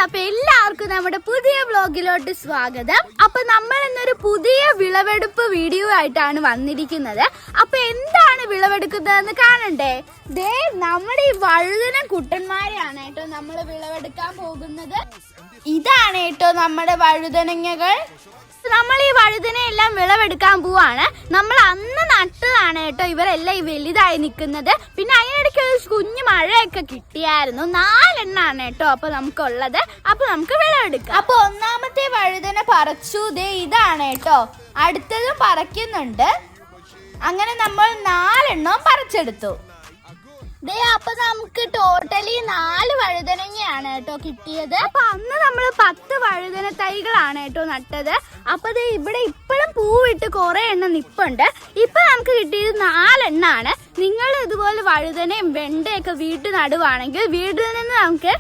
അപ്പൊ എല്ലാവർക്കും നമ്മുടെ പുതിയ വ്ലോഗിലോട്ട് സ്വാഗതം. അപ്പൊ നമ്മൾ ഇന്നൊരു പുതിയ വിളവെടുപ്പ് വീഡിയോ ആയിട്ടാണ് വന്നിരിക്കുന്നത്. അപ്പൊ എന്താണ് വിളവെടുക്കുന്നതെന്ന് കാണണ്ടേ? ദേ നമ്മുടെ ഈ വഴുതന കുട്ടന്മാരെയാണ് കേട്ടോ നമ്മൾ വിളവെടുക്കാൻ പോകുന്നത്. ഇതാണ് കേട്ടോ നമ്മുടെ വഴുതനങ്ങകൾ. നമ്മൾ ഈ വഴുതനയെല്ലാം വിളവെടുക്കാൻ പോവാണ്. നമ്മൾ അന്ന് നട്ടതാണ് കേട്ടോ ഇവരെല്ലാം ഈ വലുതായി നിൽക്കുന്നത്. പിന്നെ അതിനിടയ്ക്ക് ഒരു കുഞ്ഞു മഴയൊക്കെ കിട്ടിയായിരുന്നു. 4 എണ്ണാണ് കേട്ടോ അപ്പൊ നമുക്കുള്ളത്. അപ്പൊ നമുക്ക് വിളവെടുക്കാം. അപ്പൊ ഒന്നാമത്തെ വഴുതന പറിച്ചു. ദേ ഇതാണ് കേട്ടോ. അടുത്തതും പറിക്കുന്നുണ്ട്. അങ്ങനെ നമ്മൾ 4 എണ്ണവും പറിച്ചെടുത്തു. ദേ അപ്പൊ നമുക്ക് ടോട്ടലി 4 വഴുതനങ്ങയാണ് കേട്ടോ കിട്ടിയത്. അപ്പൊ അന്ന് നമ്മൾ 10 വഴുതന തൈകളാണ് കേട്ടോ നട്ടത്. അപ്പൊ ദേ ഇവിടെ ഇപ്പോഴും പൂവിട്ട് കുറെ എണ്ണം നിപ്പുണ്ട്. ഇപ്പൊ നമുക്ക് കിട്ടിയത് 4 എണ്ണാണ്. നിങ്ങൾ ഇതുപോലെ വഴുതനയും വെണ്ടയൊക്കെ വീട്ടിൽ നടുവാണെങ്കിൽ വീട്ടിൽ നിന്ന് നമുക്ക്